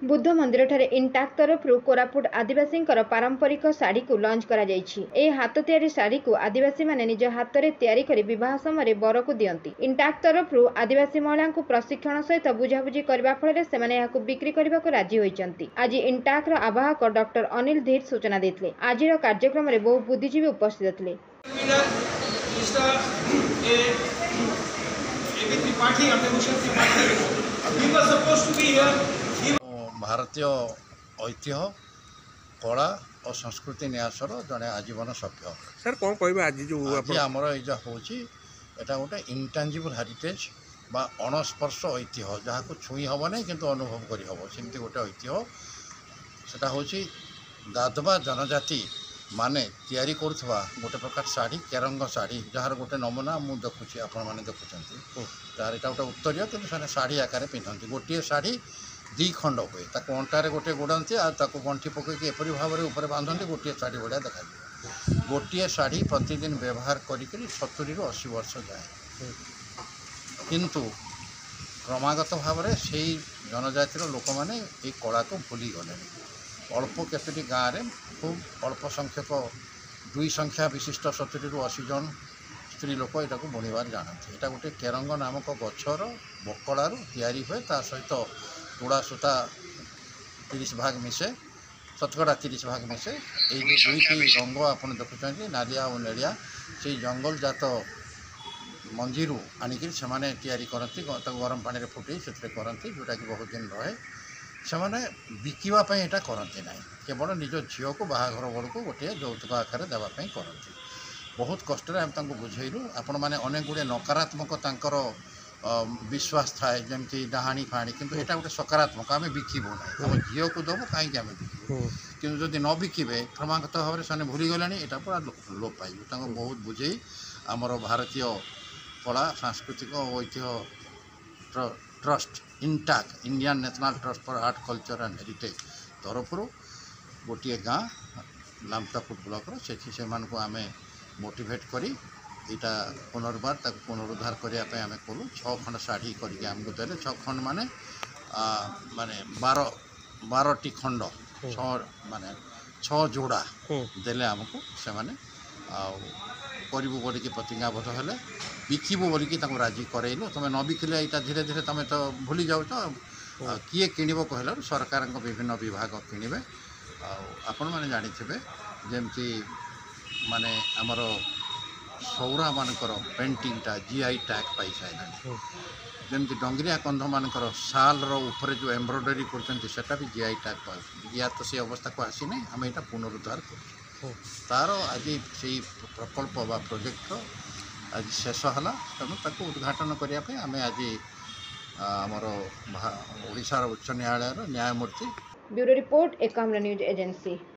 बुद्ध मंदिर ठारे इंटाक तरफरु कोरापुट आदिवासी पारंपरिक शाढ़ी को लंच करा जायछि। एही हाथ तैयारी शाढ़ी को आदिवासी माने निज हाथ रे तैयारी करी विवाह समय बर को दियंती। इंटाक तरफरु आदिवासी महिला को प्रशिक्षण सहित बुझाबुझी करबा फଳରେ ସେମାନେ ଏହାକୁ ବିକ୍ରି କରିବାକୁ ରାଜି ହୋଇଛନ୍ତି। ଆଜି इंटाक ର ଆବାହକ ଡକ୍ଟର ଅନିଲ ଧୀର ସୂଚନା ଦେଇଥିଲେ। ଆଜିର କାର୍ଯ୍ୟକ୍ରମରେ ବହୁ ବୁଦ୍ଧିଜୀବୀ ଉପସ୍ଥିତ ଥିଲେ। भारतीय ऐतिह्य कला और संस्कृति न्यासर जड़े आजीवन सभ्य सर कौन कह आज जो आमर ये हूँ यहाँ गोटे इंटांजिबल हेरिटेज बा अणस्पर्श ऐतिह्य जहाँ को छुई हम ना कि अनुभव करहब सेमती गोटे ऐतिह्य सेटा हूँ दादवा जनजाति माने तैयारी करुवा गोटे प्रकार शाढ़ी केरंग शाढ़ी जार गोटे नमूना मुझे देखुची आपण मैंने देखुं तार यहाँ गोटे उत्तरीय कि शाढ़ी आकार पिंधती गोटे शाढ़ी दी खंड हुए ताको अंटारे गोटे गोड़ाती आको गंठी पकईकि एपरी भाव में ऊपर बांधती गोटे शाढ़ी भाया देखा गोटे शाढ़ी प्रतिदिन व्यवहार करी 70 ରୁ 80 वर्ष जाए किंतु क्रमागत भाव में से जनजातिर लोक मैंने ये कला को भूली गले अल्प केतोटी गाँव में खूब अल्प संख्यक 2 संख्या विशिष्ट 70 ରୁ 80 जन स्त्री लोक यहाँ को बुणवार जानते यहाँ गोटे केरंग नामक गचर बकड़ार तैयारी हुए ता सहित तुड़ा सूता 30 भाग मिसे शतकड़ा 30 भाग मिसे ये दुईटी रंग आप देखुं नालिया और नेड़िया से जंगल जात मंजीर आणिक से करती गरम पानी फुटे से करती जोटा कि बहुत दिन रहे से बिकवाई यहाँ करती ना केवल निज झील को बाहाघर बेलू गोटे यौतुक आकार देवाई करती बहुत कष्ट आम बुझेलु आपण मैंने अनेक गुड़े नकारात्मक विश्वास थाए जमी डाहाणी फाणी किंतु यहाँ गोटे सकारात्मक आम बिकबू ना आम झील को देवु कहीं आम बिकबू किंतु जदि न बिके क्रमागत भाव में से भूली गले यहाँ पूरा लोप पाइबू बहुत बुझे आमर भारतीय कला सांस्कृतिक और ऐतिह्य trust INTACH Indian national trust for art culture and heritage तरफर गोटे गाँ लामटापुट ब्लॉक से आम मोटिवेट करी इटा पुनर्बार पुनरुद्धार करने आम कलु 6 खंड शाढ़ी करके आमको देले 6 खंड माने माने 12टी खंड 6 माने 6 जोड़ा देले आमको से माने करू बोल प्रतिज्ञाबद्ध हेले बिकबू बोल राजी करइलु तुम न बिकिले यहाँ धीरे धीरे तुम तो भूली जाऊ किए किणव कहल सरकार विभिन्न विभाग किणे आपण मैंने जानी जमती माने आमर सौरा मानकर पेंटिंगटा जीआई टैग पाई सारे जमी डंगरिया कंध मानकर साल ऊपर जो एम्ब्रॉयडरी करता भी जीआई टैग पाई या तो से अवस्था को आसी ना आम यहाँ पुनरुद्धार कर तार आज से प्रकल्प बा प्रोजेक्ट आज शेष है तेणु उद्घाटन करने आम आज आमर ओडिशार उच्च न्यायालय न्यायमूर्ति bureau report Ekamra news agency.